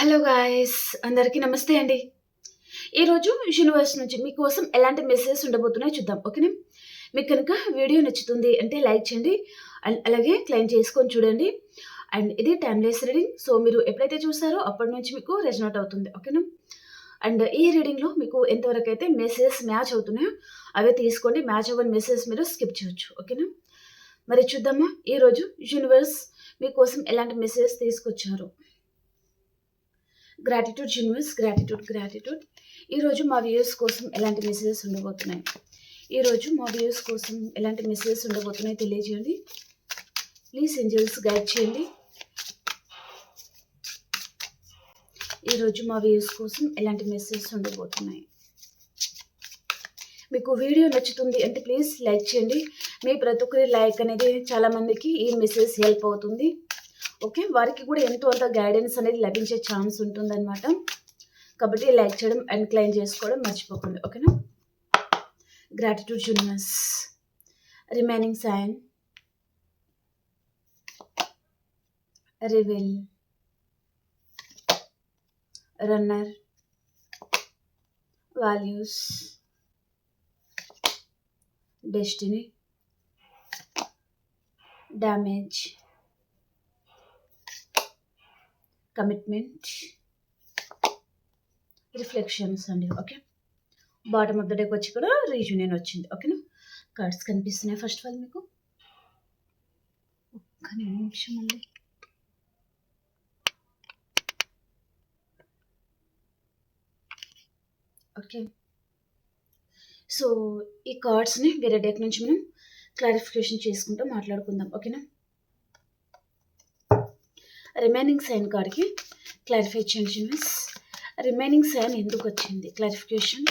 Hello guys, అందరికీ నమస్తే అండి. ఈరోజు యూనివర్స్ నుంచి మీకోసం ఎలాంటి మెసేజెస్ ఉండబోతున్నాయో చూద్దాం. ఓకేనా? మీకు కనుక వీడియో నచ్చుతుంది అంటే లైక్ చేయండి అండ్ అలాగే క్లెయిమ్ చేసుకొని చూడండి. అండ్ ఇది టైమ్లెస్ రీడింగ్. సో మీరు ఎప్పుడైతే చూస్తారో అప్పటి నుంచి మీకు రెజొనేట్ అవుతుంది. ఓకేనా? అండ్ ఈ రీడింగ్లో మీకు ఎంతవరకు అయితే మెసేజెస్ మ్యాచ్ అవుతున్నాయో అవే తీసుకోండి. మ్యాచ్ అవ్వని మెసేజెస్ మీరు స్కిప్ చేయొచ్చు. ఓకేనా? మరి చూద్దామా ఈరోజు యూనివర్స్ మీకోసం ఎలాంటి మెసేజెస్ తీసుకొచ్చారు. Gratitude universe, gratitude. ఈరోజు మా వ్యూయర్స్ కోసం ఎలాంటి మెసేజెస్ ఉండబోతున్నాయి, ఈరోజు మా వ్యూయర్స్ కోసం ఎలాంటి మెసేజెస్ ఉండబోతున్నాయి తెలియజేయండి. ప్లీజ్ ఏంజెల్స్ గైడ్ చేయండి. ఈరోజు మా వ్యూయర్స్ కోసం ఎలాంటి మెసేజెస్ ఉండబోతున్నాయి. మీకు వీడియో నచ్చుతుంది అంటే ప్లీజ్ లైక్ చేయండి. మీ ప్రతి ఒక్కరి లైక్ అనేది చాలామందికి ఈ మెసేజ్ హెల్ప్ అవుతుంది. ఓకే, వారికి కూడా ఎంతో అంత గైడెన్స్ అనేది లభించే ఛాన్స్ ఉంటుందన్నమాట. కాబట్టి లైక్ చేయడం అండ్ క్లెయిమ్ చేసుకోవడం మర్చిపోకండి. ఓకేనా? Gratitude universe, remaining sign, reveal, runner, values, destiny, damage, commitment, reflections అండి. ఓకే, బాటమ్ ఆఫ్ ద డేకి వచ్చి కూడా రీయూనియన్ వచ్చింది. ఓకేనా? కార్డ్స్ కనిపిస్తున్నాయి. ఫస్ట్ ఆఫ్ ఆల్ మీకు ఒక్క నిమిషం అండి. ఓకే, సో ఈ కార్డ్స్ని వేరే డేక్ నుంచి మనం క్లారిఫికేషన్ చేసుకుంటూ మాట్లాడుకుందాం. ఓకేనా? రిమైనింగ్ సైన్ కార్డ్కి క్లారిఫై చేయండి మిస్. రిమైనింగ్ సైన్ ఎందుకు వచ్చింది క్లారిఫికేషన్.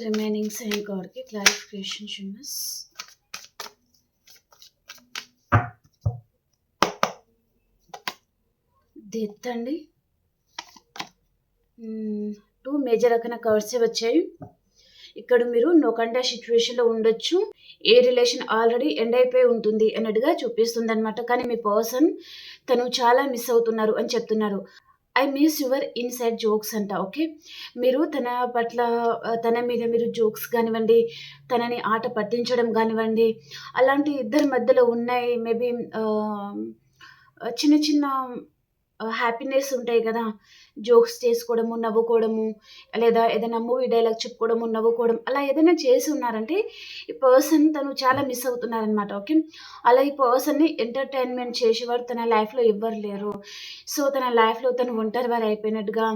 రిమైనింగ్ సైన్ కార్డ్కి క్లారిఫికేషన్ మిస్. డెత్ అండి. 2 మేజర్ రకమైన కార్డ్సే వచ్చాయి. ఇక్కడ మీరు నో కాంటాక్ట్ సిచ్యువేషన్లో ఉండొచ్చు. ఏ రిలేషన్ ఆల్రెడీ ఎండ్ అయిపోయి ఉంటుంది అన్నట్టుగా చూపిస్తుంది అనమాట. కానీ మీ పర్సన్ తను చాలా మిస్ అవుతున్నారు అని చెప్తున్నారు. I miss your inside jokes అంట. ఓకే, మీరు తన పట్ల తన మీద మీరు జోక్స్ కానివ్వండి, తనని ఆట పట్టించడం కానివ్వండి, అలాంటి ఇద్దరి మధ్యలో ఉన్నాయి. మేబీ చిన్న చిన్న హ్యాపీనెస్ ఉంటాయి కదా, జోక్స్ చేసుకోవడము, నవ్వుకోవడము, లేదా ఏదైనా మూవీ డైలాగ్ చెప్పుకోవడము, నవ్వుకోవడం, అలా ఏదైనా చేసి ఉన్నారంటే ఈ పర్సన్ తను చాలా మిస్ అవుతున్నారనమాట. ఓకే, అలా ఈ పర్సన్ని ఎంటర్టైన్మెంట్ చేసేవారు తన లైఫ్లో ఎవ్వరు లేరు. సో తన లైఫ్లో తను ఒంటరి వారు అయిపోయినట్టుగా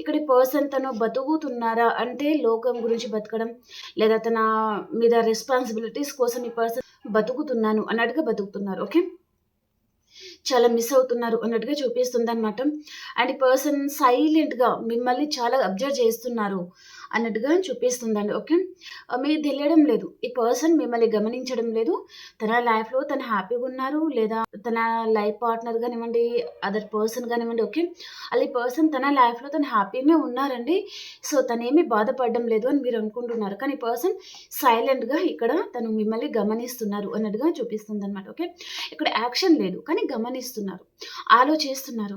ఇక్కడ ఈ పర్సన్ తను బతుకుతున్నారా అంటే లోకం గురించి బతకడం, లేదా తన మీద రెస్పాన్సిబిలిటీస్ కోసం ఈ పర్సన్ బతుకుతున్నాను అన్నట్టుగా బతుకుతున్నారు. ఓకే, చాలా మిస్ అవుతున్నారు అన్నట్టుగా చూపిస్తుంది అనమాట. అండ్ ఈ పర్సన్ సైలెంట్గా మిమ్మల్ని చాలా అబ్జర్వ్ చేస్తున్నారు అన్నట్టుగా చూపిస్తుందండి. ఓకే, మీరు తెలియడం లేదు, ఈ పర్సన్ మిమ్మల్ని గమనించడం లేదు. తన లైఫ్లో తను హ్యాపీగా ఉన్నారు, లేదా తన లైఫ్ పార్ట్నర్ కానివ్వండి, అదర్ పర్సన్ కానివ్వండి. ఓకే, అలా ఈ పర్సన్ తన లైఫ్లో తను హ్యాపీగా ఉన్నారండి. సో తనేమీ బాధపడడం లేదు అని మీరు అనుకుంటున్నారు. కానీ ఈ పర్సన్ సైలెంట్గా ఇక్కడ తను మిమ్మల్ని గమనిస్తున్నారు అన్నట్టుగా చూపిస్తుంది అనమాట. ఓకే, ఇక్కడ యాక్షన్ లేదు కానీ గమనిస్తున్నారు, ఆలోచిస్తున్నారు.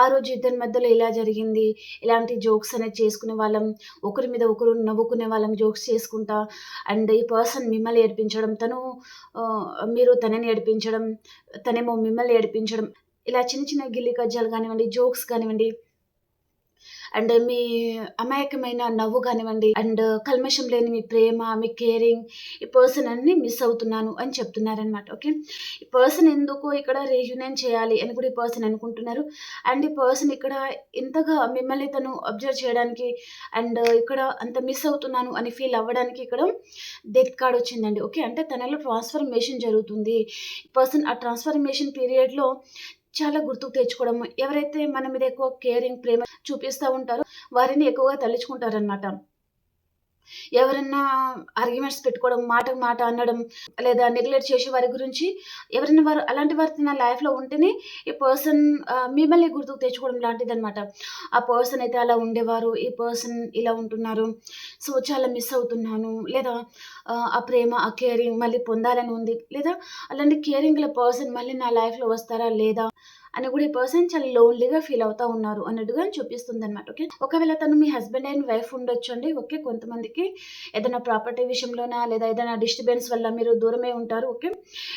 ఆ రోజు ఇద్దరి మధ్యలో ఇలా జరిగింది, ఇలాంటి జోక్స్ అనేది చేసుకునే వాళ్ళం, ఒకరి మీద ఒకరు నవ్వుకునే వాళ్ళం జోక్స్ చేసుకుంటా. అండ్ ఈ పర్సన్ మిమ్మల్ని ఏడిపించడం, మీరు తనని ఏడిపించడం, తనేమో మిమ్మల్ని ఏడిపించడం, ఇలా చిన్న చిన్న గిల్లి కజ్జాలు కానివ్వండి, జోక్స్ కానివ్వండి, అండ్ మీ అమాయకమైన నవ్వు కానివ్వండి, అండ్ కల్మషం లేని మీ ప్రేమ, మీ కేరింగ్, ఈ పర్సన్ అన్ని మిస్ అవుతున్నాను అని చెప్తున్నారనమాట. ఓకే, ఈ పర్సన్ ఎందుకు ఇక్కడ రీయూనియన్ చేయాలి అని కూడా ఈ పర్సన్ అనుకుంటున్నారు. అండ్ ఈ పర్సన్ ఇక్కడ ఇంతగా మిమ్మల్ని తను అబ్జర్వ్ చేయడానికి అండ్ ఇక్కడ అంత మిస్ అవుతున్నాను అని ఫీల్ అవ్వడానికి ఇక్కడ డెత్ కార్డ్ వచ్చిందండి. ఓకే, అంటే తనలో ట్రాన్స్ఫర్మేషన్ జరుగుతుంది. ఈ పర్సన్ ఆ ట్రాన్స్ఫర్మేషన్ పీరియడ్లో చాలా గుర్తుకు తెచ్చుకోవడం, ఎవరైతే మన మీద ఎక్కువ కేరింగ్ ప్రేమ చూపిస్తూ ఉంటారో వారిని ఎక్కువగా తలుచుకుంటారనమాట. ఎవరన్నా ఆర్గ్యుమెంట్స్ పెట్టుకోవడం, మాటకు మాట అనడం, లేదా నెగ్లెక్ట్ చేసి వారి గురించి ఎవరైనా అలాంటి వారు తన లైఫ్‌లో ఉంటేనే ఈ పర్సన్ మిమ్మల్ని గుర్తుకు తెచ్చుకోవడం లాంటిదనమాట. ఆ పర్సన్ అయితే అలా ఉండేవారు. ఈ పర్సన్ ఇలా ఉంటున్నారు. సో, చాలా మిస్ అవుతున్నాను. లేదా ఆ ప్రేమ, ఆ కేరింగ్ మళ్ళీ పొందాలని ఉంది. లేదా అలాంటి కేరింగ్ గల పర్సన్ మళ్ళీ నా లైఫ్‌లో వస్తారా? లేదా? అని కూడా ఈ పర్సన్ చాలా లోన్‌లీగా ఫీల్ అవుతా ఉన్నారు అన్నట్టుగా చూపిస్తుందనమాట. ఓకే. ఒకవేళ తను మీ హస్బెండ్ అండ్ వైఫ్ ఉండొచ్చండి. ఓకే. కొంతమందికి ఏదైనా ప్రాపర్టీ విషయంలోనా లేదా ఏదైనా డిస్టర్బెన్స్ వల్ల మీరు దూరమై ఉంటారు. ఓకే.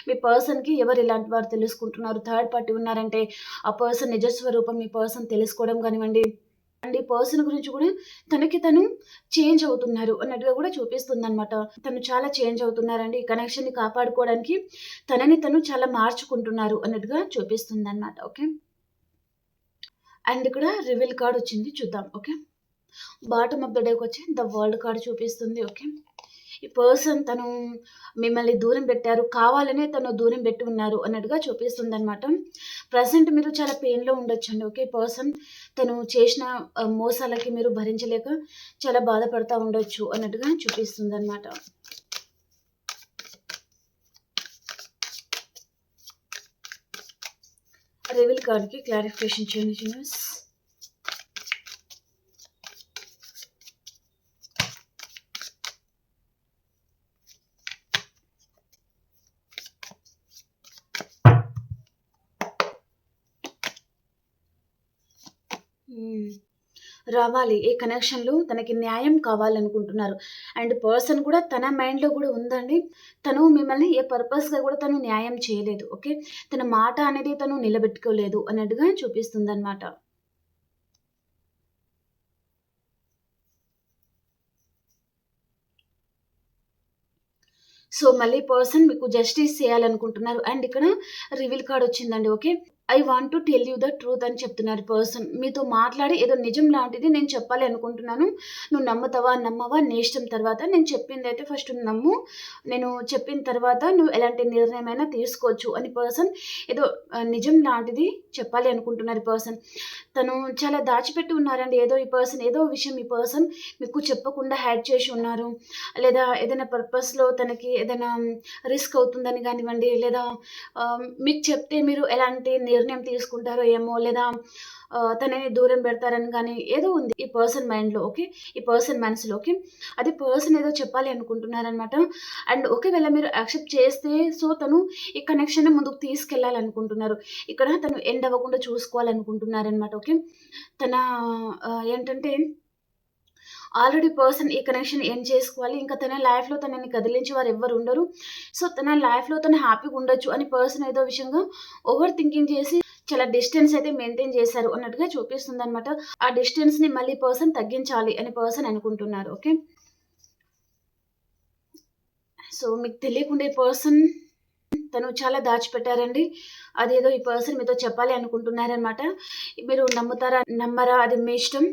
మీ పర్సన్‌కి ఎవరు ఇలాంటి వారు తెలుసుకుంటున్నారు. థర్డ్ పార్టీ ఉన్నారంటే ఆ పర్సన్ నిజ స్వరూపం మీ పర్సన్ తెలుసుకోవడం గానివ్వండి. అండ్ ఈ పర్సన్ గురించి కూడా తనకి తను చేంజ్ అవుతున్నారు అన్నట్టుగా కూడా చూపిస్తుందనమాట. తను చాలా చేంజ్ అవుతున్నారండి. ఈ కనెక్షన్‌ని కాపాడుకోవడానికి తనని తను చాలా మార్చుకుంటున్నారు అన్నట్టుగా చూపిస్తుందనమాట. ఓకే. అండ్ ఇక్కడ రివీల్ కార్డ్ వచ్చింది చూద్దాం. ఓకే. బాటమ్ ఆఫ్ ద డేకొచ్చి ద వరల్డ్ కార్డ్ చూపిస్తుంది. ఓకే. ఈ పర్సన్ తను మిమ్మల్ని దూరం పెట్టారు. కావాలనే తను దూరం పెట్టి ఉన్నారు అన్నట్టుగా చూపిస్తుందనమాట. ప్రెజెంట్ మీరు చాలా పెయిన్‌లో ఉండొచ్చండి. ఓకే. పర్సన్ తను చేసిన మోసాలకి మీరు భరించలేక చాలా బాధపడతా ఉండొచ్చు అన్నట్టుగా చూపిస్తుందనమాట. రివీల్ కార్డ్‌కి క్లారిఫికేషన్ చేయండి యూనివర్స్. హ్మ్. రావాలి. ఈ కనెక్షన్‌లో తనకి న్యాయం కావాలనుకుంటున్నారు. అండ్ పర్సన్ కూడా తన మైండ్‌లో గూడా ఉందండి. తను మిమ్మల్ని ఏ పర్పస్‌గా గూడా తను న్యాయం చేయలేదు. ఓకే. తన మాట అనేది తను నిలబెట్టుకోలేదు అన్నట్టుగా చూపిస్తుందనమాట. సో, మళ్ళీ పర్సన్ మీకు జస్టిస్ చేయాలనుకుంటున్నారు. అండ్ ఇక్కడ రివీల్ కార్డ్ వచ్చిందండి. Okay. I want to tell you the truth అని చెప్తున్నారు పర్సన్. మీతో మాట్లాడి ఏదో నిజం లాంటిది నేను చెప్పాలి అనుకుంటున్నాను. నువ్వు నమ్ముతావా? నమ్మవా? నీ ఇష్టం తర్వాత. నేను చెప్పిందైతే ఫస్ట్ నమ్ము. నేను చెప్పిన తర్వాత నువ్వు ఎలాంటి నిర్ణయమైనా తీసుకోవచ్చు అని పర్సన్ ఏదో నిజం లాంటిది చెప్పాలి అనుకుంటున్నారు పర్సన్. తను చాలా దాచిపెట్టి ఉన్నారండి. ఏదో ఈ పర్సన్ ఏదో విషయం ఈ పర్సన్ మీకు చెప్పకుండా హైడ్ చేసి ఉన్నారు. లేదా ఏదైనా పర్పస్‌లో తనకి ఏదైనా రిస్క్ అవుతుందని గానివ్వండి, లేదా మీకు చెప్తే మీరు ఎలాంటి నిర్ణయం తీసుకుంటారో ఏమో, లేదా తనని దూరం పెడతారని గాని ఏదో ఉంది ఈ పర్సన్ మైండ్‌లో. ఓకే. ఈ పర్సన్ మనసులో. ఓకే. అది పర్సన్ ఏదో చెప్పాలి అనుకుంటున్నారనమాట. అండ్ ఒకవేళ మీరు యాక్సెప్ట్ చేస్తే సో, తను ఈ కనెక్షన్‌ని ముందుకు తీసుకెళ్ళాలనుకుంటున్నారు. ఇక్కడ తను ఎండ్ అవ్వకుండా చూసుకోవాలనుకుంటున్నారనమాట. ఓకే. తన ఏంటంటే ఆల్రెడీ పర్సన్ ఈ కనెక్షన్ ఎండ్ చేసుకోవాలి. ఇంకా తన లైఫ్‌లో తనని కదిలించే వారు ఎవ్వరు ఉండరు. సో, తన లైఫ్‌లో తను హ్యాపీగా ఉండొచ్చు అని పర్సన్ ఏదో విషయంగా ఓవర్ థింకింగ్ చేసి చాలా డిస్టెన్స్ అయితే మెయింటైన్ చేశారు అన్నట్టుగా చూపిస్తుందనమాట. ఆ డిస్టెన్స్‌ని మళ్ళీ పర్సన్ తగ్గించాలి అని పర్సన్ అనుకుంటున్నారు. ఓకే. సో, మీకు తెలియకుండా ఈ పర్సన్ తను చాలా దాచిపెట్టారండి. అదేదో ఈ పర్సన్ మీతో చెప్పాలి అనుకుంటున్నారనమాట. మీరు నమ్ముతారా? నమ్మరా? అది మీ ఇష్టం.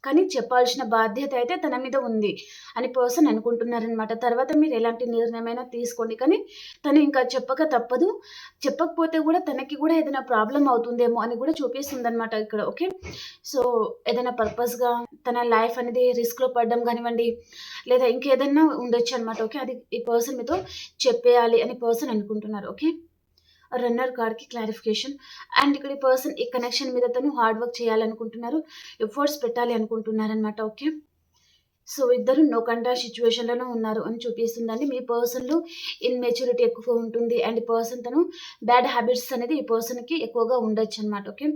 కానీ చెప్పాల్సిన బాధ్యత అయితే తన మీద ఉంది అని పర్సన్ అనుకుంటున్నారనమాట. తర్వాత మీరు ఎలాంటి నిర్ణయమైనా తీసుకోండి. కానీ తను ఇంకా చెప్పక తప్పదు. చెప్పకపోతే గూడా తనకి గూడా ఏదైనా ప్రాబ్లమ్ అవుతుందేమో అని గూడా చూపిస్తుందనమాట ఇక్కడ. ఓకే. సో, ఏదైనా పర్పస్‌గా తన లైఫ్ అనేది రిస్క్‌లో పడడం గానివ్వండి, లేదా ఇంకేదన్నా ఉండొచ్చనమాట. ఓకే. అది ఈ పర్సన్ మీతో చెప్పేయాలి అని పర్సన్ అనుకుంటున్నారు. ఓకే. రన్నర్ కార్డ్‌కి క్లారిఫికేషన్. అండ్ ఇక్కడ ఈ పర్సన్ ఈ కనెక్షన్ మీద తను హార్డ్ వర్క్ చేయాలనుకుంటున్నారు. ఎఫర్ట్స్ పెట్టాలి అనుకుంటున్నారనమాట. ఓకే. సో, ఇద్దరు నో కాంటాక్ట్ సిట్యుయేషన్‌లోనే ఉన్నారు అని చూపిస్తుందండి. మీ పర్సన్‌లో ఇమ్మెచ్యూరిటీ ఎక్కువగా ఉంటుంది. అండ్ ఈ పర్సన్ తను బ్యాడ్ హ్యాబిట్స్ అనేది ఈ పర్సన్‌కి ఎక్కువగా ఉండొచ్చనమాట. ఓకే.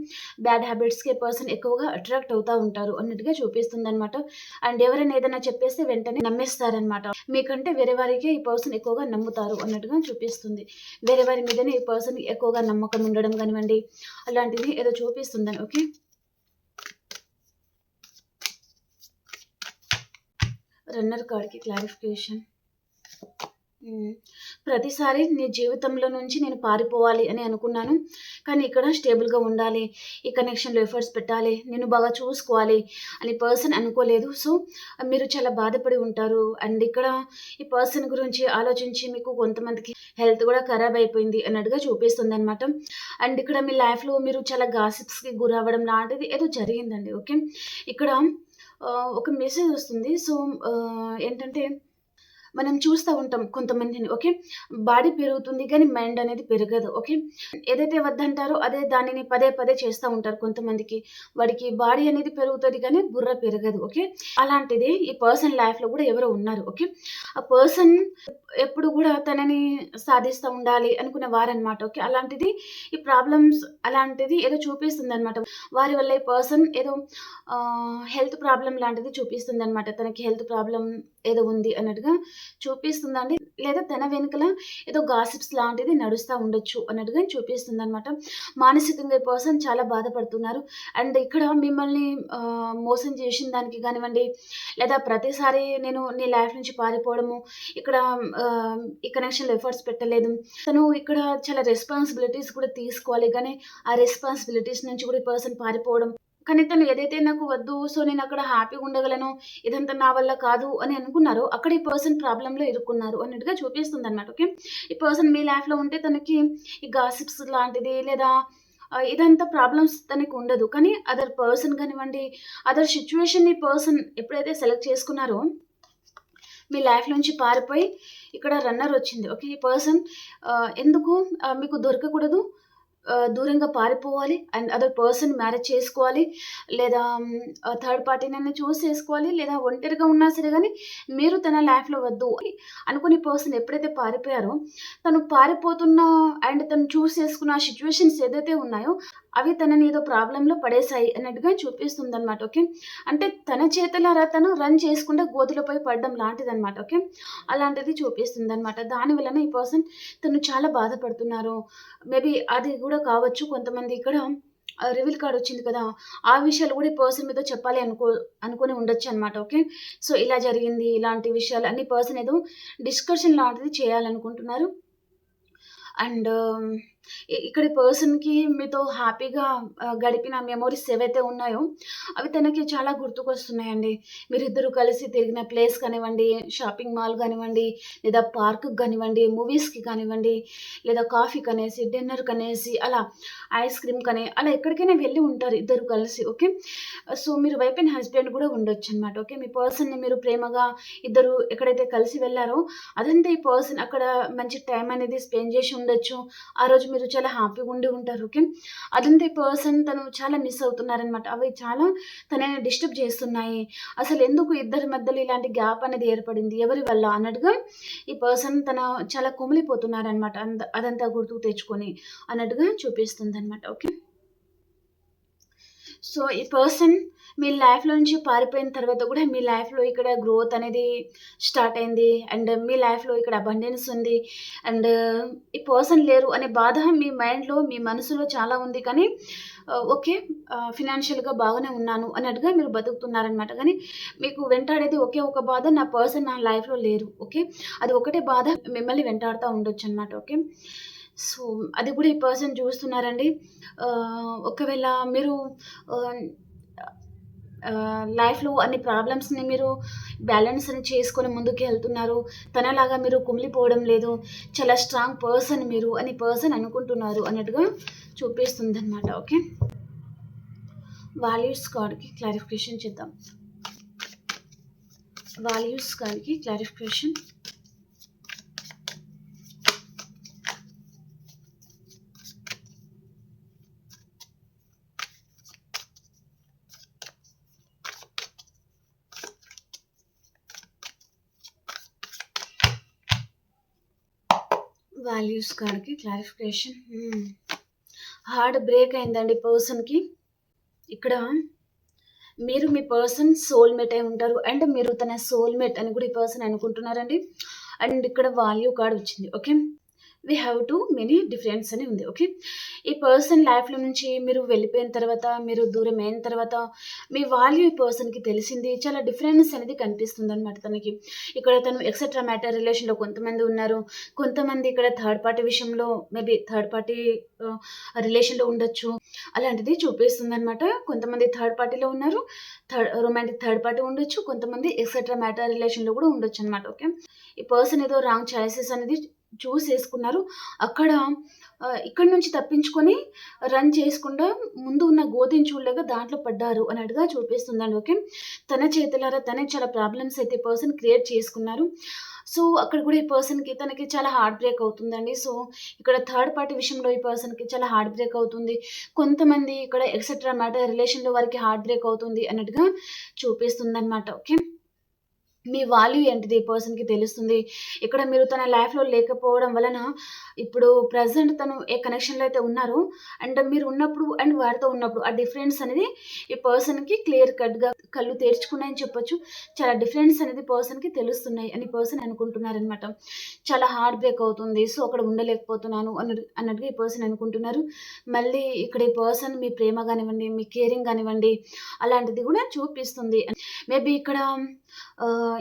బ్యాడ్ హ్యాబిట్స్‌కి ఈ పర్సన్ ఎక్కువగా అట్రాక్ట్ అవుతా ఉంటారు అన్నట్టుగా చూపిస్తుందనమాట. అండ్ ఎవరైనా ఏదైనా చెప్పేస్తే వెంటనే నమ్మేస్తారనమాట. మీకంటే వేరే వారికే ఈ పర్సన్ ఎక్కువగా నమ్ముతారు అన్నట్టుగా చూపిస్తుంది. వేరే వారి మీదనే ఈ పర్సన్‌కి ఎక్కువగా నమ్మకం ఉండడం గానివ్వండి, అలాంటిది ఏదో చూపిస్తుందని. ఓకే. రన్నర్ కార్డ్‌కి క్లారిఫికేషన్. హ్మ్. ప్రతిసారి నీ జీవితంలో నుంచి నేను పారిపోవాలి అని అనుకున్నాను. కానీ ఇక్కడ స్టేబుల్‌గా ఉండాలి. ఈ కనెక్షన్‌లో ఎఫర్ట్స్ పెట్టాలి. నిన్ను బాగా చూసుకోవాలి అని పర్సన్ అనుకోలేదు. సో, మీరు చాలా బాధపడి ఉంటారు. అండ్ ఇక్కడ ఈ పర్సన్ గురించి ఆలోచించి మీకు కొంతమందికి హెల్త్ కూడా ఖరాబ్ అయిపోయింది అన్నట్టుగా చూపిస్తుందనమాట. అండ్ ఇక్కడ మీ లైఫ్‌లో మీరు చాలా గాసిప్స్‌కి గురవ్వడం లాంటిది ఏదో జరిగిందండి. ఓకే. ఇక్కడ ఒక మెసేజ్ వస్తుంది. సో, ఏంటంటే మనం చూస్తా ఉంటాం కొంతమందిని. ఓకే. బాడీ పెరుగుతుంది కానీ మైండ్ అనేది పెరగదు. ఓకే. ఏదైతే వద్దంటారో అదే దానిని పదే పదే చేస్తా ఉంటారు కొంతమందికి. వాడికి బాడీ అనేది పెరుగుతది కానీ బుర్ర పెరగదు. ఓకే. అలాంటిది ఈ పర్సన్ లైఫ్‌లో గూడా ఎవరో ఉన్నారు. ఓకే. ఆ పర్సన్ ఎప్పుడు గూడా తనని సాధిస్తా ఉండాలి అనుకునే వారనమాట. ఓకే. అలాంటిది ఈ ప్రాబ్లమ్స్ అలాంటిది ఏదో చూపిస్తుందనమాట. వారి వల్ల ఈ పర్సన్ ఏదో హెల్త్ ప్రాబ్లమ్ లాంటిది చూపిస్తుందనమాట. తనకి హెల్త్ ప్రాబ్లమ్ ఏదో ఉంది అన్నట్టుగా చూపిస్తుందండి. లేదా తన వెనకల ఏదో గాసిప్స్ లాంటిది నడుస్తా ఉండొచ్చు అన్నట్టుగా చూపిస్తుందనమాట. మానసికంగా ఈ పర్సన్ చాలా బాధపడుతున్నారు. అండ్ ఇక్కడ మిమ్మల్ని మోసం చేసిన దానికి గానివ్వండి, లేదా ప్రతిసారి నేను నీ లైఫ్ నుంచి పారిపోవడము, ఇక్కడ ఈ కనెక్షన్‌లో ఎఫర్ట్స్ పెట్టలేదు. తను ఇక్కడ చాలా రెస్పాన్సిబిలిటీస్ కూడా తీసుకోవాలి. కానీ ఆ రెస్పాన్సిబిలిటీస్ నుంచి కూడా ఈ పర్సన్ పారిపోవడం. కానీ తను ఏదైతే నాకు వద్దు, సో నేనక్కడ హ్యాపీగా ఉండగలను, ఇదంతా నా వల్ల కాదు అని అనుకున్నారో, అక్కడ ఈ పర్సన్ ప్రాబ్లమ్‌లో ఇరుక్కున్నారు అన్నట్టుగా చూపిస్తుందనమాట. ఓకే. ఈ పర్సన్ మీ లైఫ్‌లో ఉంటే తనకి ఈ గాసిప్స్ లాంటిది లేదా ఇదంతా ప్రాబ్లమ్స్ తనకుండదు. కానీ అదర్ పర్సన్ గానివ్వండి, అదర్ సిట్యుయేషన్ ఈ పర్సన్ ఎప్పుడైతే సెలెక్ట్ చేసుకున్నారో, మీ లైఫ్ నుంచి పారిపోయి ఇక్కడ రన్నర్ వచ్చింది. ఓకే. ఈ పర్సన్ ఎందుకు మీకు దొరకకూడదు, దూరంగా పారిపోవాలి అండ్ అదర్ పర్సన్ మ్యారేజ్ చేసుకోవాలి. లేదా థర్డ్ పార్టీనైనా చూజ్ చేసుకోవాలి. లేదా ఒంటరిగా ఉన్నా సరే గానీ, మీరు తన లైఫ్‌లో వద్దు అని అనుకుని పర్సన్ ఎప్పుడైతే పారిపోయారో, తను పారిపోతున్న అండ్ తను చూజ్ చేసుకున్న సిట్యుయేషన్స్ ఏదైతే ఉన్నాయో, అవి తనని ఏదో ప్రాబ్లమ్‌లో పడేశాయి అన్నట్టుగా చూపిస్తుందనమాట. ఓకే. అంటే తన చేతులారా తను రన్ చేసుకుంటే గోతిలో పోయి పడడం లాంటిదనమాట. ఓకే. అలాంటిది చూపిస్తుందనమాట. దాని వలన ఈ పర్సన్ తను చాలా బాధపడుతున్నారు. మేబీ అది గూడా కావచ్చు. కొంతమంది ఇక్కడ రివీల్ కార్డ్ వచ్చింది కదా! ఆ విషయాలు గూడా ఈ పర్సన్ మీతో చెప్పాలి అనుకోని ఉండొచ్చనమాట. ఓకే. సో, ఇలా జరిగింది. ఇలాంటి విషయాలు అన్ని పర్సన్ ఏదో డిస్కషన్ లాంటిది చేయాలనుకుంటున్నారు. అండ్ ఇక్కడ ఈ పర్సన్‌కి మీతో హ్యాపీగా గడిపిన మెమోరీస్ ఏవైతే ఉన్నాయో, అవి తనకి చాలా గుర్తుకొస్తున్నాయండి. మీరిద్దరూ కలిసి తిరిగిన ప్లేస్ కానివ్వండి, షాపింగ్ మాల్ గానివ్వండి, లేదా పార్క్‌కి గానివ్వండి, మూవీస్‌కి కానివ్వండి, లేదా కాఫీకనేసి, డిన్నర్‌కనేసి అలా ఐస్ క్రీమ్‌కని అలా ఎక్కడికైనా వెళ్ళి ఉంటారు ఇద్దరు కలిసి. ఓకే. సో, మీరు వైఫ్ అండ్ హస్బెండ్ గూడా ఉండొచ్చనమాట. ఓకే. మీ పర్సన్‌ని మీరు ప్రేమగా ఇద్దరు ఎక్కడైతే కలిసి వెళ్లారో, అదంతా ఈ పర్సన్ అక్కడ మంచి టైం అనేది స్పెండ్ చేసి ఉండొచ్చు. ఆ రోజు మీరు చాలా హ్యాపీగా ఉండి ఉంటారు. ఓకే. అదంతా ఈ పర్సన్ తను చాలా మిస్ అవుతున్నారనమాట. అవి చాలా తనని డిస్టర్బ్ చేస్తున్నాయి. అసలెందుకు ఇద్దరి మధ్యలో ఇలాంటి గ్యాప్ అనేది ఏర్పడింది? ఎవరి వల్ల? అన్నట్టుగా ఈ పర్సన్ చాలా కుమిలిపోతున్నారనమాట. అదంతా గుర్తుకు తెచ్చుకొని అన్నట్టుగా చూపిస్తుందనమాట. ఓకే. సో, ఈ పర్సన్ మీ లైఫ్‌లో నుంచి పారిపోయిన తర్వాత గూడా మీ లైఫ్‌లో ఇక్కడ గ్రోత్ అనేది స్టార్ట్ అయింది. అండ్ మీ లైఫ్‌లో ఇక్కడ అబండెన్స్ ఉంది. అండ్ ఈ పర్సన్ లేరు అనే బాధ మీ మైండ్‌లో, మీ మనసులో చాలా ఉంది. కానీ ఓకే. ఫినాన్షియల్‌గా బాగానే ఉన్నాను అన్నట్టుగా మీరు బతుకుతున్నారనమాట. కానీ మీకు వెంటాడేది ఒకే ఒక బాధ, నా పర్సన్ నా లైఫ్‌లో లేరు. ఓకే. అది ఒకటే బాధ మిమ్మల్ని వెంటాడుతా ఉండొచ్చనమాట. ఓకే. సో, అది కూడా ఈ పర్సన్ చూస్తున్నారండి. ఒకవేళ మీరు ఆహ్, లైఫ్‌లో అన్ని ప్రాబ్లమ్స్‌ని మీరు బ్యాలెన్స్‌ని చేసుకొని ముందుకెళ్తున్నారు. తనలాగా మీరు కుమిలిపోవడం లేదు. చాలా స్ట్రాంగ్ పర్సన్ మీరు అని పర్సన్ అనుకుంటున్నారు అన్నట్టుగా చూపిస్తుందనమాట. ఓకే. వాల్యూస్ కార్డ్‌కి క్లారిఫికేషన్ చేద్దాం. వాల్యూస్ కార్డ్‌కి క్లారిఫికేషన్. వాల్యూస్ కార్డ్‌కి క్లారిఫికేషన్. హార్ట్ బ్రేక్ అయిందండి పర్సన్‌కి. ఇక్కడ మీరు మీ పర్సన్ సోల్‌మేట్ అయి ఉంటారు. అండ్ మీరు తన సోల్‌మేట్ అని కూడా ఈ పర్సన్ అనుకుంటున్నారండి. అండ్ ఇక్కడ వాల్యూ కార్డ్ వచ్చింది. Okay. We have too many difference అని ఉంది. ఓకే. ఈ పర్సన్ లైఫ్‌లో నుంచి మీరు వెళ్ళిపోయిన తర్వాత, మీరు దూరం అయిన తర్వాత, మీ వాల్యూ ఈ పర్సన్‌కి తెలిసింది. చాలా డిఫరెన్స్ అనేది కనిపిస్తుందనమాట తనకి. ఇక్కడ తను ఎక్సెట్రా మ్యాటర్ రిలేషన్‌లో కొంతమంది ఉన్నారు. కొంతమంది ఇక్కడ థర్డ్ పార్టీ విషయంలో మేబీ థర్డ్ పార్టీ ఆహ్, రిలేషన్‌లో ఉండొచ్చు. అలాంటిది చూపిస్తుందనమాట. కొంతమంది థర్డ్ పార్టీలో ఉన్నారు. రొమాంటిక్ థర్డ్ పార్టీ ఉండొచ్చు. కొంతమంది ఎక్సెట్రా మ్యాటర్ రిలేషన్‌లో కూడా ఉండొచ్చనమాట. ఓకే. ఈ పర్సన్ ఏదో రాంగ్ చాయిసెస్ అనేది చూసేసుకున్నారు. అక్కడ ఇక్కడి నుంచి తప్పించుకొని రన్ చేసుకుండా ముందు ఉన్న గోతిని చూడలేక దాంట్లో పడ్డారు అన్నట్టుగా చూపిస్తుందండి. ఓకే. తన చేతులారా తనే చాలా ప్రాబ్లమ్స్ అయితే పర్సన్ క్రియేట్ చేసుకున్నారు. సో, అక్కడ కూడా ఈ పర్సన్‌కి తనకి చాలా హార్ట్ బ్రేక్ అవుతుందండి. సో, ఇక్కడ థర్డ్ పార్టీ విషయంలో ఈ పర్సన్‌కి చాలా హార్ట్ బ్రేక్ అవుతుంది. కొంతమంది ఇక్కడ ఎక్సెట్రా మ్యాటర్ రిలేషన్‌లో వారికి హార్ట్ బ్రేక్ అవుతుంది అన్నట్టుగా చూపిస్తుందనమాట. ఓకే. మీ వాల్యూ ఏంటిది ఈ పర్సన్‌కి తెలుస్తుంది. ఇక్కడ మీరు తన లైఫ్‌లో లేకపోవడం వలన ఇప్పుడు ప్రెజెంట్ తను ఏ కనెక్షన్‌లో అయితే ఉన్నారో అండ్ మీరు ఉన్నప్పుడు అండ్ వారితో ఉన్నప్పుడు ఆ డిఫరెన్స్ అనేది ఈ పర్సన్‌కి క్లియర్ కట్‌గా కళ్ళు తెరుచుకున్నాయని చెప్పొచ్చు. చాలా డిఫరెన్స్ అనేది పర్సన్‌కి తెలుస్తున్నాయి అని పర్సన్ అనుకుంటున్నారనమాట. చాలా హార్ట్ బ్రేక్ అవుతుంది. సో, అక్కడ ఉండలేకపోతున్నాను అన్నట్టుగా ఈ పర్సన్ అనుకుంటున్నారు. మళ్ళీ ఇక్కడ ఈ పర్సన్ మీ ప్రేమ గానివ్వండి, మీ కేరింగ్ గానివ్వండి అలాంటిది గూడా చూపిస్తుంది. మేబీ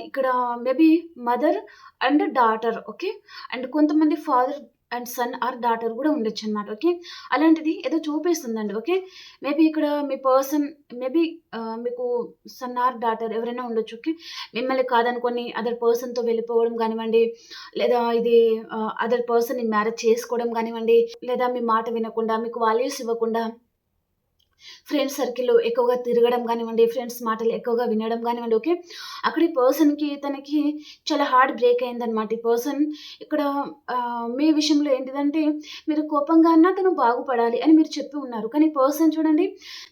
ఇక్కడ maybe mother and daughter. Okay. And కొంతమంది father and son or daughter గూడా ఉండొచ్చనమాట. ఓకే. అలాంటిది ఏదో చూపిస్తుందండి. ఓకే. మేబీ ఇక్కడ మీ పర్సన్ మేబీ మీకు సన్ ఆర్ డాటర్ ఎవరైనా ఉండొచ్చు. ఓకే. మిమ్మల్ని కాదనుకోని అదర్ పర్సన్‌తో వెళ్ళిపోవడం గానివ్వండి, లేదా ఇది అదర్ పర్సన్‌ని మ్యారేజ్ చేసుకోవడం గానివ్వండి, లేదా మీ మాట వినకుండా, మీకు వాల్యూస్ ఇవ్వకుండా ఫ్రెండ్స్ సర్కిల్‌లో ఎక్కువగా తిరగడం గానివ్వండి, ఫ్రెండ్స్ మాటలు ఎక్కువగా వినడం గానివ్వండి. ఓకే. అక్కడ ఈ పర్సన్‌కి తనకి చాలా హార్ట్ బ్రేక్ అయిందనమాట. ఈ పర్సన్ ఇక్కడ మీ విషయంలో ఏంటిదంటే మీరు కోపంగా అన్నా తను బాగుపడాలి అని మీరు చెప్పి ఉన్నారు. కానీ పర్సన్ చూడండి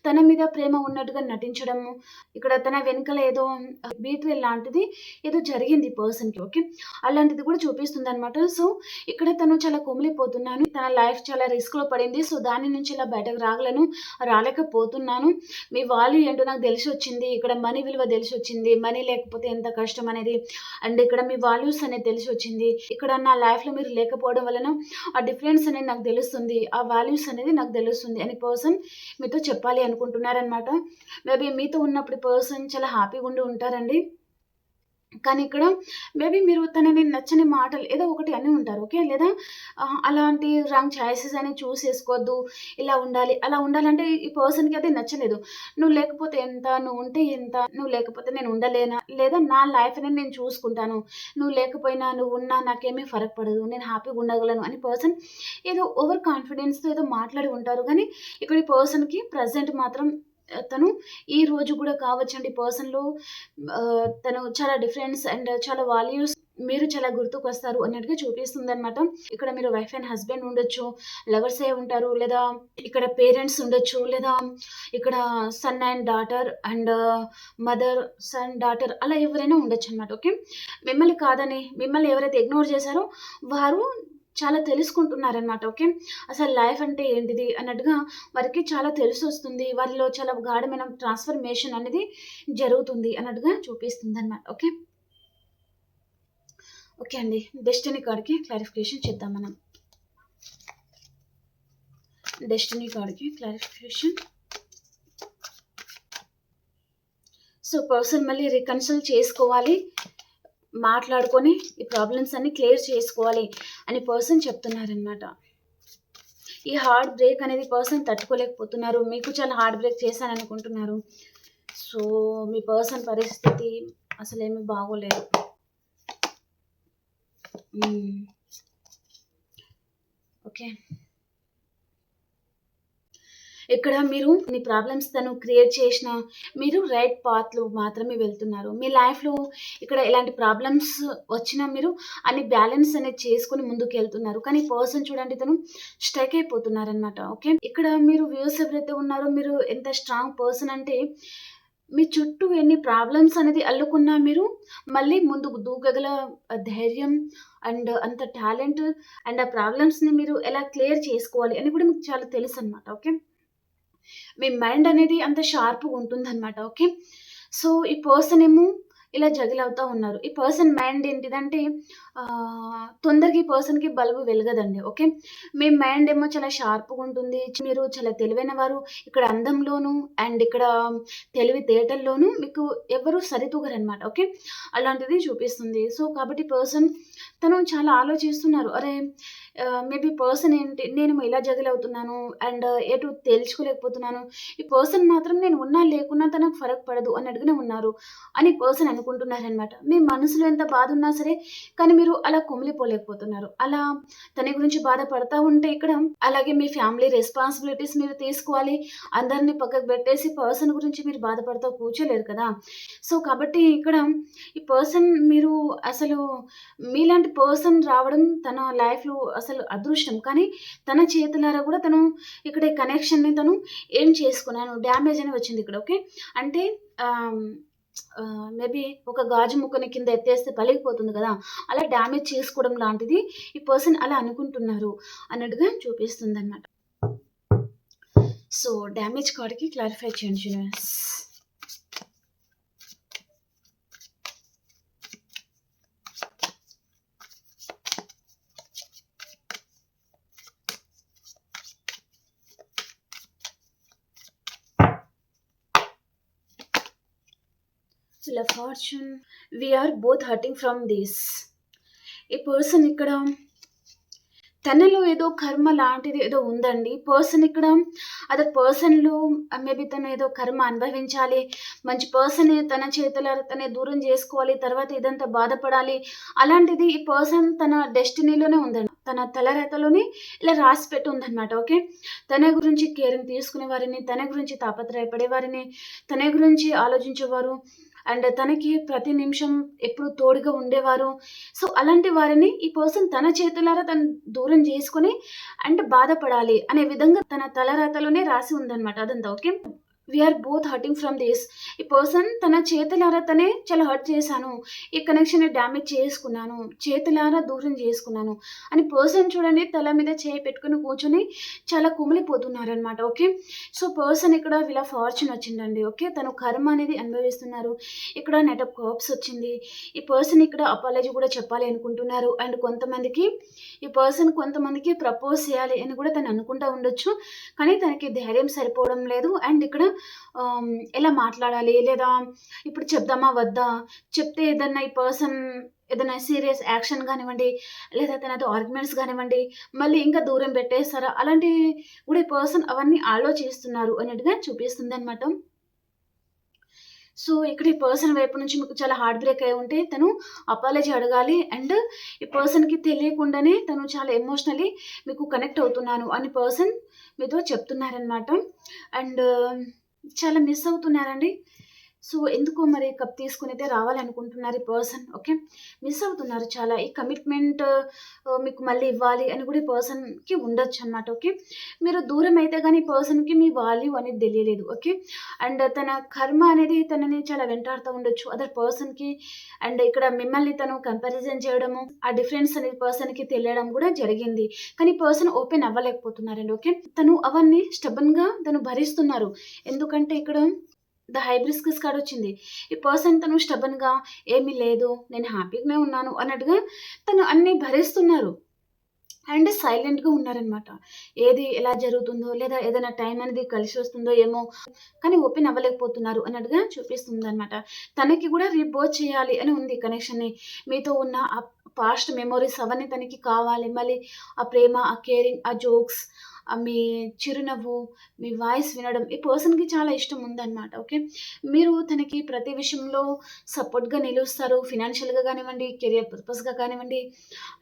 తన మీద ప్రేమ ఉన్నట్టుగా నటించడము, ఇక్కడ తన వెనకాల ఏదో బీట్రేల్ లాంటిది ఏదో జరిగింది ఈ పర్సన్‌కి. ఓకే. అలాంటిది కూడా చూపిస్తుందనమాట. సో, ఇక్కడ తను చాలా కుమిలిపోతున్నాను. తన లైఫ్ చాలా రిస్క్‌లో పడింది. సో, దాని నుంచి ఇలా బయటకు రాలేకపోతున్నాను. మీ వాల్యూ ఏంటో నాకు తెలిసొచ్చింది. ఇక్కడ మనీ విలువ తెలిసొచ్చింది. మనీ లేకపోతే ఎంత కష్టం అనేది అండ్ ఇక్కడ మీ వాల్యూస్ అనేది తెలిసొచ్చింది. ఇక్కడ నా లైఫ్‌లో మీరు లేకపోవడం వలన ఆ డిఫరెన్స్ అనేది నాకు తెలుస్తుంది. ఆ వాల్యూస్ అనేది నాకు తెలుస్తుంది అని పర్సన్ మీతో చెప్పాలి అనుకుంటున్నారనమాట. మేబీ మీతో ఉన్నప్పుడు పర్సన్ చాలా హ్యాపీగా ఉండి ఉంటారండి. కానీ ఇక్కడ మేబీ మీరు తనని నచ్చని మాటలు ఏదో ఒకటి అని ఉంటారు. ఓకే. లేదా అలాంటి రాంగ్ చాయిసెస్ అని చూజ్ చేసుకోవద్దు. ఇలా ఉండాలి, అలా ఉండాలంటే ఈ పర్సన్‌కి అది నచ్చలేదు. నువ్వు లేకపోతే ఎంత? నువ్వు ఉంటే ఎంత? నువ్వు లేకపోతే నేను ఉండలేనా? లేదా నా లైఫ్ అనేది నేను చూసుకుంటాను. నువ్వు లేకపోయినా, నువ్వు ఉన్నా నాకేమీ ఫరక్ పడదు. నేను హ్యాపీగా ఉండగలను అని పర్సన్ ఏదో ఓవర్ కాన్ఫిడెన్స్‌తో ఏదో మాట్లాడి ఉంటారు. కానీ ఇక్కడ ఈ పర్సన్‌కి ప్రెజెంట్ మాత్రం తను ఈ రోజు గూడా కావచ్చండి పర్సన్‌లో తను చాలా డిఫరెన్స్ అండ్ చాలా వాల్యూస్ మీరు చాలా గుర్తుకొస్తారు అన్నట్టుగా చూపిస్తుందనమాట. ఇక్కడ మీరు వైఫ్ అండ్ హస్బెండ్ ఉండొచ్చు. లవర్సే ఉంటారు. లేదా ఇక్కడ పేరెంట్స్ ఉండొచ్చు. లేదా ఇక్కడ son and daughter and mother, son, daughter అలా ఎవరైనా ఉండొచ్చనమాట. ఓకే. మిమ్మల్ని ఎవరైతే ఇగ్నోర్ చేశారో వారు చాలా తెలుసుకుంటున్నారనమాట. ఓకే. అసలు లైఫ్ అంటే ఏంటిది అన్నట్టుగా వారికి చాలా తెలిసొస్తుంది. వారిలో చాలా గాఢమైన ట్రాన్స్‌ఫర్మేషన్ అనేది జరుగుతుంది అన్నట్టుగా చూపిస్తుందనమాట. ఓకే. ఓకే అండి. డెస్టినీ కార్డ్‌కి క్లారిఫికేషన్ చేద్దాం మనం. డెస్టినీ కార్డ్‌కి క్లారిఫికేషన్. సో, పర్సన్ మళ్ళీ రికన్సిల్ చేసుకోవాలి. మాట్లాడుకొని ఈ ప్రాబ్లమ్స్ అన్నీ క్లియర్ చేసుకోవాలి అని పర్సన్ చెప్తున్నారనమాట. ఈ హార్ట్ బ్రేక్ అనేది పర్సన్ తట్టుకోలేకపోతున్నారు. మీకు చాలా హార్ట్ బ్రేక్ చేశాననుకుంటున్నారు. సో, మీ పర్సన్ పరిస్థితి అసలేమి బాగోలేదు. ఓకే. ఇక్కడ మీరు మీ ప్రాబ్లమ్స్ తను క్రియేట్ చేషినా, మీరు రైట్ పాత్‌లో మాత్రమే వెళ్తున్నారు. మీ లైఫ్‌లో ఇక్కడ ఎలాంటి ప్రాబ్లమ్స్ వచ్చినా మీరు అన్ని బ్యాలెన్స్ అనేది చేసుకొని ముందుకెళ్తున్నారు. కానీ పర్సన్ చూడండి తను స్ట్రక్ అయిపోతున్నారనమాట. ఓకే. ఇక్కడ మీరు వ్యూవర్స్ ఎవరైతే ఉన్నారో మీరు ఎంత స్ట్రాంగ్ పర్సన్ అంటే మీ చుట్టూ ఎన్ని ప్రాబ్లమ్స్ అనేది అల్లుకున్నా మీరు మళ్ళీ ముందుకు దూకగల ధైర్యం అండ్ అంత టాలెంట్ అండ్ ఆ ప్రాబ్లమ్స్‌ని మీరు ఎలా క్లియర్ చేసుకోవాలి అని కూడా మీకు చాలా తెలుసనమాట. ఓకే. మీ మైండ్ అనేది అంత షార్ప్‌గా ఉంటుందనమాట. ఓకే. సో, ఈ పర్సన్ ఏమో ఇలా జగిల్ అవుతా ఉన్నారు. ఈ పర్సన్ మైండ్ ఏంటిదంటే తొందరగా ఈ పర్సన్‌కి బల్బు వెలగదండి. ఓకే. మీ మైండ్ ఏమో చాలా షార్ప్‌గా ఉంటుంది. మీరు చాలా తెలివైన వారు. ఇక్కడ అందంలోను అండ్ ఇక్కడ తెలివితేటల్లోనూ మీకు ఎవరు సరితూగరనమాట. ఓకే. అలాంటిది చూపిస్తుంది. సో, కాబట్టి పర్సన్ తను చాలా ఆలోచిస్తున్నారు. అరే! మేబీ పర్సన్ ఏంటి, నేను ఇలా జగల్ అవుతున్నాను అండ్ ఎటు తేల్చుకోలేకపోతున్నాను. ఈ పర్సన్ మాత్రం నేను ఉన్నా లేకున్నా తనకు ఫరక్ పడదు అన్నట్టుగానే ఉన్నారు అని పర్సన్ అనుకుంటున్నారనమాట. మీ మనసులో ఎంత బాధున్నా సరే, కానీ మీరు అలా కుమిలిపోలేకపోతున్నారు. అలా తన గురించి బాధపడతా ఉంటే ఇక్కడ, అలాగే మీ ఫ్యామిలీ రెస్పాన్సిబిలిటీస్ మీరు తీసుకోవాలి. అందరిని పక్కకు పెట్టేసి పర్సన్ గురించి మీరు బాధపడతా కూర్చోలేరు కదా! సో, కాబట్టి ఇక్కడ ఈ పర్సన్ మీరు అసలు మీలాంటి పర్సన్ రావడం తన లైఫ్‌లో అసలు అదృష్టం. కానీ తన చేతులారా గూడా తను ఇక్కడ ఈ కనెక్షన్‌ని తను ఏం చేసుకున్నాను, డ్యామేజ్ అని వచ్చిందిక్కడ. ఓకే. అంటే ఆహ్, మేబీ ఒక గాజు ముక్కని కింద ఎత్తేస్తే పలిగిపోతుంది గదా! అలా డ్యామేజ్ చేసుకోవడం లాంటిది ఈ పర్సన్ అలా అనుకుంటున్నారు అన్నట్టుగా చూపిస్తుందనమాట. సో, డ్యామేజ్ కార్డ్‌కి క్లారిఫై చేయండి universe. Wheel of Fortune. We are both hurting from this. ఈ పర్సన్ ఇక్కడ తనలో ఏదో కర్మ లాంటిది ఏదో ఉందండి. పర్సన్ ఇక్కడ అదర్ పర్సన్‌లో మేబీ తను ఏదో కర్మ అనుభవించాలి. మంచి పర్సన్‌ని తన చేతులారా తనే దూరం జేసుకోవాలి. తర్వాత ఇదంతా బాధపడాలి. అలాంటిది ఈ పర్సన్ తన డెస్టినీలోనే ఉందండి. తన తలరాతలోనే ఇలా రాసిపెట్టి ఉందనమాట. ఓకే. తన గురించి కేరింగ్ తీసుకునే వారిని, తన గురించి తాపత్రయపడే వారిని, తన గురించి ఆలోచించేవారు అండ్ తనకి ప్రతి నిమిషం ఎప్పుడు తోడుగా ఉండేవారు. సో, అలాంటి వారిని ఈ పర్సన్ తన చేతులారా తను దూరం చేసుకొని అండ్ బాధపడాలి అనే విధంగా తన తలరాతలోనే రాసి ఉందనమాట అదంతా. Okay. We are both hurting from this. ఈ పర్సన్ తన చేతులారా తనే చాలా హర్ట్ చేశాను. ఈ కనెక్షన్‌ని డ్యామేజ్ చేసుకున్నాను. చేతులారా దూరం చేసుకున్నాను అని పర్సన్ చూడండి తల మీద చేయి పెట్టుకొని కూర్చొని చాలా కుమిలిపోతున్నారనమాట. ఓకే. సో, పర్సన్ ఇక్కడ వీల్ ఆఫ్ ఫార్చ్యూన్ వచ్చిందండి. ఓకే. తను కర్మ అనేది అనుభవిస్తున్నారు. ఇక్కడ నైట్ ఆఫ్ కప్స్ వచ్చింది. ఈ పర్సన్ ఇక్కడ అపాలజీ కూడా చెప్పాలి అనుకుంటున్నారు. అండ్ కొంతమందికి ఈ పర్సన్ కొంతమందికి ప్రపోజ్ చేయాలి అని కూడా తను అనుకుంటా ఉండొచ్చు. కానీ తనకి ధైర్యం సరిపోవడం లేదు. అండ్ ఇక్కడ ఎలా మాట్లాడాలి, లేదా ఇప్పుడు చెప్దామా వద్దా? చెప్తే ఏదన్నా ఈ పర్సన్ ఏదైనా సీరియస్ యాక్షన్ గానివ్వండి, లేదా తనతో ఆర్గ్యుమెంట్స్ గానివ్వండి, మళ్ళీ ఇంకా దూరం పెట్టేస్తారా? అలాంటివి కూడా ఈ పర్సన్ అవన్నీ ఆలోచిస్తున్నారు అన్నట్టుగా చూపిస్తుందనమాట. సో, ఇక్కడ ఈ పర్సన్ వైపు నుంచి మీకు చాలా హార్ట్ బ్రేక్ అయ్యి ఉంటే తను అపాలజీ అడగాలి. అండ్ ఈ పర్సన్‌కి తెలియకుండానే తను చాలా ఎమోషనల్లీ మీకు కనెక్ట్ అవుతున్నాను అని పర్సన్ మీతో చెప్తున్నారనమాట. అండ్ చాలా మిస్ అవుతున్నారండి. సో, ఎందుకో మరి కప్ తీసుకొనైతే రావాలనుకుంటున్నారు ఈ పర్సన్. ఓకే. మిస్ అవుతున్నారు చాలా. ఈ కమిట్మెంట్ మీకు మళ్ళీ ఇవ్వాలి అని కూడా ఈ పర్సన్‌కి ఉండొచ్చనమాట. ఓకే. మీరు దూరం అయితే గానీ ఈ పర్సన్‌కి మీ వాల్యూ అనేది తెలియలేదు. ఓకే. అండ్ తన కర్మ అనేది తనని చాలా వెంటాడుతూ ఉండొచ్చు అదర్ పర్సన్‌కి. అండ్ ఇక్కడ మిమ్మల్ని తను కంపారిజన్ చేయడము, ఆ డిఫరెన్స్ అనేది పర్సన్‌కి తెలియడం కూడా జరిగింది. కానీ పర్సన్ ఓపెన్ అవ్వలేకపోతున్నారండి. ఓకే. తను అవన్నీ స్టబర్న్‌గా తను భరిస్తున్నారు. ఎందుకంటే ఇక్కడ ద హైబిస్కస్ కార్డ్ వచ్చింది. ఈ పర్సన్ తను స్టబర్న్‌గా ఏమీ లేదు, నేను హ్యాపీగానే ఉన్నాను అన్నట్టుగా తను అన్నీ భరిస్తున్నారు. అండ్ సైలెంట్‌గా ఉన్నారనమాట. ఏది ఎలా జరుగుతుందో, లేదా ఏదైనా టైం అనేది కలిసి వస్తుందో ఏమో, కానీ ఓపెన్ అవ్వలేకపోతున్నారు అన్నట్టుగా చూపిస్తుందనమాట. తనకి కూడా రీబర్త్ చేయాలి అని ఉంది కనెక్షన్‌ని. మీతో ఉన్న ఆ పాస్ట్ మెమోరీస్ అవన్నీ తనకి కావాలి. మళ్ళీ ఆ ప్రేమ, ఆ కేరింగ్, ఆ జోక్స్, మీ చిరునవ్వు, మీ వాయిస్ వినడం ఈ పర్సన్‌కి చాలా ఇష్టం ఉందనమాట. ఓకే. మీరు తనకి ప్రతి విషయంలో సపోర్ట్‌గా నిలుస్తారు. ఫినాన్షియల్‌గా గానివ్వండి, కెరియర్ పర్పస్‌గా కానివ్వండి,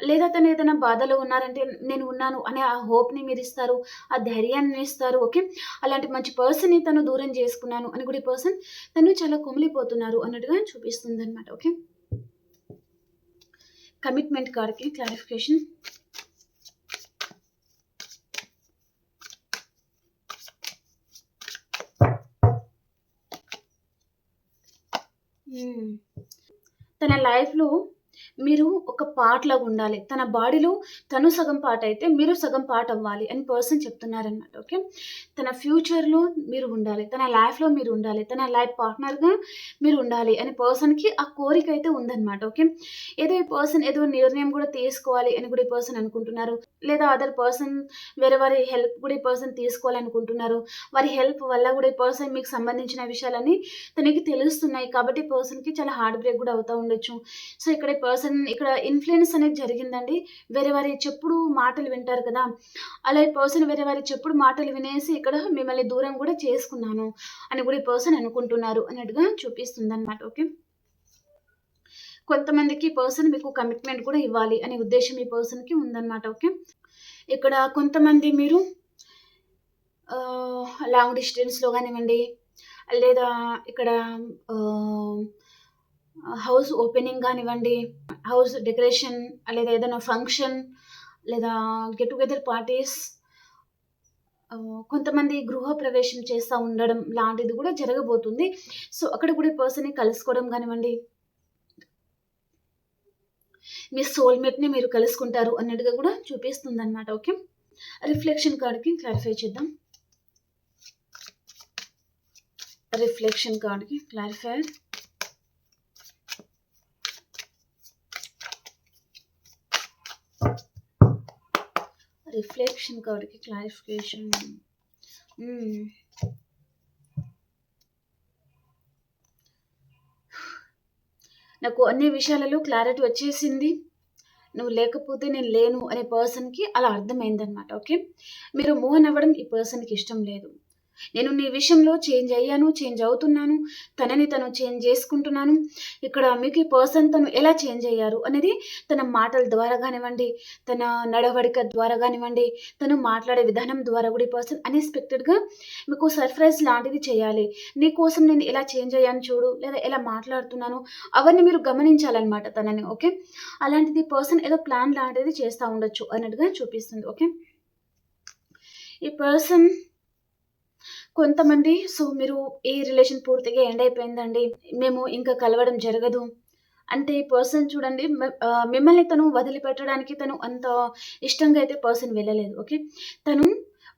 లేదా తను ఏదైనా బాధలో ఉన్నారంటే నేను ఉన్నాను అనే ఆ హోప్‌ని మీరిస్తారు. ఆ ధైర్యాన్ని ఇస్తారు. ఓకే. అలాంటి మంచి పర్సన్‌ని తను దూరం చేసుకున్నాను అని కూడా ఈ పర్సన్ తను చాలా కుమిలిపోతున్నారు అన్నట్టుగా చూపిస్తుందనమాట. ఓకే. కమిట్మెంట్ కార్డ్‌కి క్లారిఫికేషన్. తన లైఫ్‌లో మీరు ఒక పార్ట్ లాగుండాలి. తన బాడీలో తను సగం పార్ట్ అయితే, మీరు సగం పార్ట్ అవ్వాలి అని పర్సన్ చెప్తున్నారనమాట. ఓకే. తన ఫ్యూచర్‌లో మీరు ఉండాలి. తన లైఫ్‌లో మీరు ఉండాలి. తన లైఫ్ పార్ట్నర్‌గా మీరు ఉండాలి అని పర్సన్‌కి ఆ కోరిక అయితే ఉందనమాట. ఓకే. ఏదో ఈ పర్సన్ ఏదో నిర్ణయం కూడా తీసుకోవాలి అని కూడా ఈ పర్సన్ అనుకుంటున్నారు. లేదా అదర్ పర్సన్ వేరే వారి హెల్ప్ కూడా ఈ పర్సన్ తీసుకోవాలనుకుంటున్నారు. వారి హెల్ప్ వల్ల కూడా ఈ పర్సన్ మీకు సంబంధించిన విషయాలన్నీ తనకి తెలుస్తున్నాయి. కాబట్టి పర్సన్‌కి చాలా హార్ట్ బ్రేక్ కూడా అవుతా ఉండొచ్చు. సో, ఇక్కడ ఈ పర్సన్ పర్సన్ ఇక్కడ ఇన్‌ఫ్లూయెన్స్ అనేది జరిగిందండి. వేరే వారి చెప్పుడు మాటలు వింటారు కదా! అలా ఈ పర్సన్ వేరే వారి చెప్పుడు మాటలు వినేసి ఇక్కడ మిమ్మల్ని దూరం కూడా చేసుకున్నాను అని కూడా ఈ పర్సన్ అనుకుంటున్నారు అన్నట్టుగా చూపిస్తుందనమాట. ఓకే. కొంతమందికి ఈ పర్సన్ మీకు కమిట్మెంట్ కూడా ఇవ్వాలి అనే ఉద్దేశ్యం ఈ పర్సన్‌కి ఉందనమాట. ఓకే. ఇక్కడ కొంతమంది మీరు లాంగ్ డిస్టెన్స్‌లో గానివ్వండి, లేదా ఇక్కడ ఆహ్, హౌస్ ఓపెనింగ్ గానివ్వండి, హౌస్ డెకరేషన్ లేదా ఏదైనా ఫంక్షన్ లేదా గెట్ టుగెదర్ పార్టీస్, కొంతమంది గృహప్రవేశం చేస్తా ఉండడం లాంటిది కూడా జరగబోతుంది. సో, అక్కడ కూడా ఈ పర్సన్‌ని కలుసుకోవడం గానివ్వండి, మీ సోల్‌మేట్‌ని మీరు కలుసుకుంటారు అన్నట్టుగా కూడా చూపిస్తుందనమాట. ఓకే. రిఫ్లెక్షన్ కార్డ్‌కి క్లారిఫై చేద్దాం. రిఫ్లెక్షన్ కార్డ్‌కి క్లారిఫైయర్. రిఫ్లెక్షన్ కార్డ్‌కి క్లారిఫికేషన్. నాకు అన్ని విషయాలలో క్లారిటీ వచ్చేసింది. నువ్వు లేకపోతే నేను లేను అనే పర్సన్‌కి అలా అర్థమైందనమాట. ఓకే. మీరు మూవ్ ఆన్ అవ్వడం ఈ పర్సన్‌కి ఇష్టం లేదు. నేను నీ విషయంలో చేంజ్ అయ్యాను, చేంజ్ అవుతున్నాను, తనని తను చేంజ్ చేసుకుంటున్నాను. ఇక్కడ మీకు ఈ పర్సన్ తను ఎలా చేంజ్ అయ్యారు అనేది తన మాటల ద్వారా గానివ్వండి, తన నడవడిక ద్వారా గానివ్వండి, తను మాట్లాడే విధానం ద్వారా కూడా ఈ పర్సన్ అన్‌ఎక్స్‌పెక్టెడ్‌గా మీకు సర్ప్రైజ్ లాంటిది చేయాలి. నీ కోసం నేను ఎలా చేంజ్ అయ్యాను చూడు, లేదా ఎలా మాట్లాడుతున్నాను, అవన్నీ మీరు గమనించాలనమాట తనని. ఓకే. అలాంటిది పర్సన్ ఏదో ప్లాన్ లాంటిది చేస్తా ఉండొచ్చు అన్నట్టుగా చూపిస్తుంది. ఓకే. ఈ పర్సన్ కొంతమంది మీరు ఈ రిలేషన్ పూర్తిగా ఎండ్ అయిపోయిందండి, మేము ఇంకా కలవడం జరగదు అంటే ఈ పర్సన్ చూడండి మిమ్మల్ని తను వదిలిపెట్టడానికి తను అంత ఇష్టంగా అయితే పర్సన్ వెళ్ళలేదు. ఓకే. తను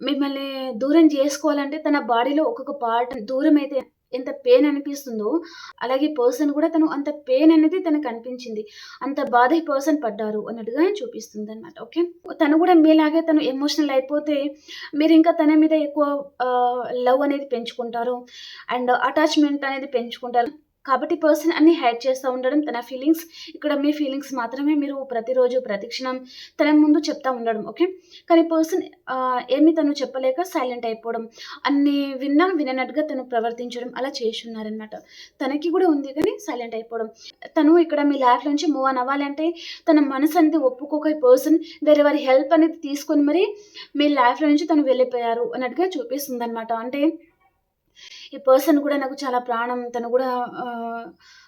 మిమ్మల్ని దూరం చేసుకోవాలంటే తన బాడీలో ఒక్కొక్క పార్ట్ దూరం అయితే ఎంత పెయిన్ అనిపిస్తుందో, అలాగే పర్సన్ కూడా తను అంత పెయిన్ అనేది తనకు అనిపించింది. అంత బాధ ఈ పర్సన్ పడ్డారు అన్నట్టుగా చూపిస్తుందనమాట. ఓకే. తను కూడా మీలాగే తను ఎమోషనల్ అయిపోతే మీరింకా తన మీద ఎక్కువ లవ్ అనేది పెంచుకుంటారు. అండ్ అటాచ్‌మెంట్ అనేది పెంచుకుంటారు. కాబట్టి పర్సన్ అన్నీ హైడ్ చేస్తా ఉండడం, తన ఫీలింగ్స్ ఇక్కడ మీ ఫీలింగ్స్ మాత్రమే మీరు ప్రతిరోజు, ప్రతి క్షణం తన ముందు చెప్తా ఉండడం. ఓకే. కానీ పర్సన్ ఏమి తను చెప్పలేక సైలెంట్ అయిపోవడం, అన్నీ విన్నా విననట్టుగా తను ప్రవర్తించడం అలా చేసున్నారనమాట. తనకి కూడా ఉంది కానీ సైలెంట్ అయిపోవడం. తను ఇక్కడ మీ లైఫ్ నుంచి మూవ్ ఆన్ అవ్వాలంటే తన మనసు అనేది ఒప్పుకోక ఈ పర్సన్ వేరే వారి హెల్ప్ అనేది తీసుకొని మరి మీ లైఫ్‌లో నుంచి తను వెళ్ళిపోయారు అన్నట్టుగా చూపిస్తుందనమాట. అంటే ఈ పర్సన్ కూడా నాకు చాలా ప్రాణం. తను కూడా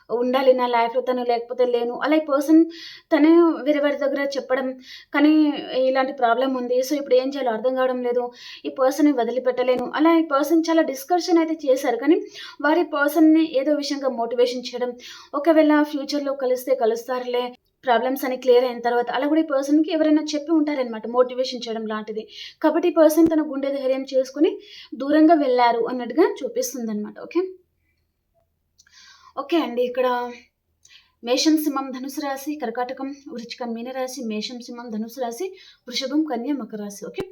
ఉండాలి నా లైఫ్‌లో, తను లేకపోతే లేను. అలా ఈ పర్సన్ తనే వేరే వారి దగ్గర చెప్పడం, కానీ ఇలాంటి ప్రాబ్లమ్ ఉంది. సో, ఇప్పుడు ఏం చేయాలో అర్థం కావడం లేదు. ఈ పర్సన్‌ని వదిలిపెట్టలేను. అలా ఈ పర్సన్ చాలా డిస్కషన్ అయితే చేశారు. కానీ వారి పర్సన్‌ని ఏదో విషయంగా మోటివేషన్ చేయడం, ఒకవేళ ఫ్యూచర్‌లో కలిస్తే కలుస్తారులే, ప్రాబ్లమ్స్ అన్ని క్లియర్ అయిన తర్వాత అలా కూడా ఈ పర్సన్‌కి ఎవరైనా చెప్పి ఉంటారనమాట మోటివేషన్ చేయడం లాంటిది. కాబట్టి ఈ పర్సన్ తన గుండె ధైర్యం చేసుకొని దూరంగా వెళ్లారు అన్నట్టుగా చూపిస్తుందనమాట. ఓకే. ఓకే అండి. ఇక్కడ మేషం, సింహం, ధనుసు రాశి, కర్కాటకం, వృశ్చికం, మీనరాశి, మేషం, సింహం, ధనుసు రాశి, వృషభం, కన్య, మకర రాశి. ఓకే.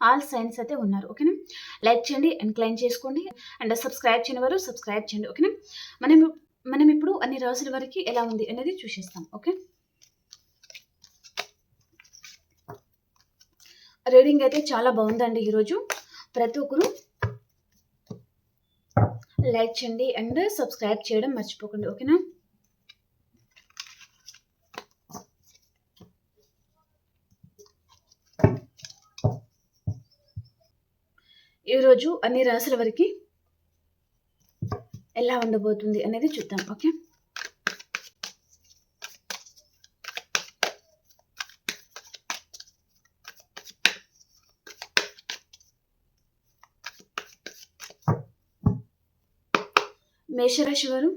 ఆల్ సైన్స్ అయితే ఉన్నారు. ఓకేనా. లైక్ చేయండి, ఎంక్లైన్ చేసుకోండి అండ్ సబ్స్క్రైబ్ చేయని వారు సబ్స్క్రైబ్ చేయండి. ఓకేనా. మనం ఇప్పుడు అన్ని రాశుల వారికి ఎలా ఉంది అనేది చూసేస్తాం. ఓకే. రీడింగ్ అయితే చాలా బాగుందండి ఈరోజు. ప్రతి ఒక్కరు లైక్ చేయండి అండ్ సబ్స్క్రైబ్ చేయడం మర్చిపోకండి. ఓకేనా. ఈరోజు అన్ని రాశుల వారికి ఎలా ఉండబోతుంది అనేది చూద్దాం. ఓకే. మేషరాశి వారు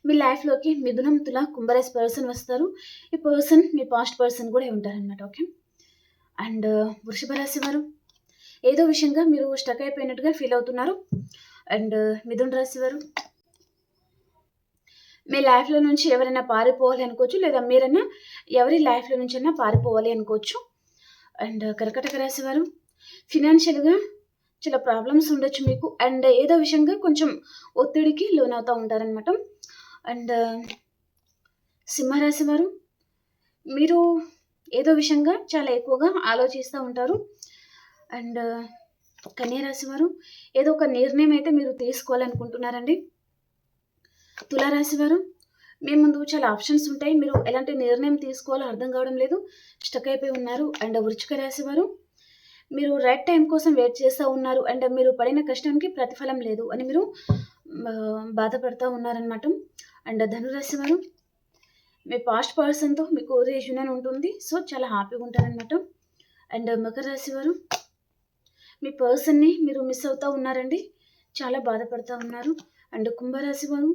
మీ లైఫ్‌లోకి మిథునం, తుల, కుంభరాశి పర్సన్ వస్తారు. ఈ పర్సన్ మీ పాస్ట్ పర్సన్ కూడా ఉంటారనమాట. ఓకే. అండ్ వృషభ రాశి వారు ఏదో విషయంగా మీరు స్టక్ అయిపోయినట్టుగా ఫీల్ అవుతున్నారు. అండ్ మిథున రాశి వారు మీ లైఫ్‌లో నుంచి ఎవరైనా పారిపోవాలి అనుకోవచ్చు, లేదా మీరైనా ఎవరి లైఫ్‌లో నుంచైనా పారిపోవాలి అనుకోవచ్చు. అండ్ కర్కాటక రాశి వారు ఫినాన్షియల్‌గా చాలా ప్రాబ్లమ్స్ ఉండొచ్చు మీకు. అండ్ ఏదో విషయంగా కొంచెం ఒత్తిడికి లోనవుతూ ఉంటారనమాట. అండ్ సింహరాశి వారు, మీరు ఏదో విషయంగా చాలా ఎక్కువగా ఆలోచిస్తూ ఉంటారు. అండ్ కన్యా రాశి వారు, ఏదో ఒక నిర్ణయం అయితే మీరు తీసుకోవాలనుకుంటున్నారండి. తులారాశి వారు, మీ ముందు చాలా ఆప్షన్స్ ఉంటాయి. మీరు ఎలాంటి నిర్ణయం తీసుకోవాలో అర్థం కావడం లేదు. స్టక్ అయిపోయి ఉన్నారు. అండ్ వృశ్చిక రాశి వారు, మీరు రైట్ టైం కోసం వెయిట్ చేస్తూ ఉన్నారు. అండ్ మీరు పడిన కష్టానికి ప్రతిఫలం లేదు అని మీరు బాధపడతా ఉన్నారనమాట. అండ్ ధనురాశి వారు, మీ పాస్ట్ పర్సన్‌తో మీకు రీయూనియన్ ఉంటుంది. సో, చాలా హ్యాపీగా ఉంటారనమాట. అండ్ మకర రాశి వారు, మీ పర్సన్‌ని మీరు మిస్ అవుతా ఉన్నారండి. చాలా బాధపడతా ఉన్నారు. అండ్ కుంభరాశి వారు,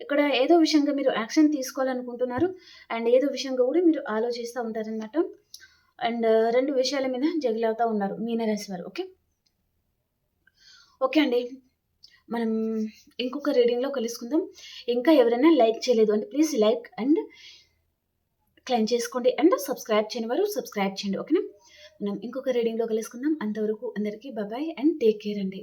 ఇక్కడ ఏదో విషయంగా మీరు యాక్షన్ తీసుకోవాలనుకుంటున్నారు. అండ్ ఏదో విషయంగా కూడా మీరు ఆలోచిస్తూ ఉంటారనమాట. అండ్ 2 విషయాల మీద జగిల్ అవుతా ఉన్నారు మీనరాశి వారు. ఓకే. ఓకే అండి. మనం ఇంకొక రీడింగ్‌లో కలుసుకుందాం. ఇంకా ఎవరైనా లైక్ చేయలేదు అంటే ప్లీజ్ లైక్ అండ్ క్లెయిమ్ చేసుకోండి. అండ్ సబ్స్క్రైబ్ చేయని వారు సబ్స్క్రైబ్ చేయండి. ఓకేనా? మనం ఇంకొక రీడింగ్‌లో కలుసుకుందాం. అంతవరకు అందరికీ బాయ్ అండ్ టేక్ కేర్ అండి.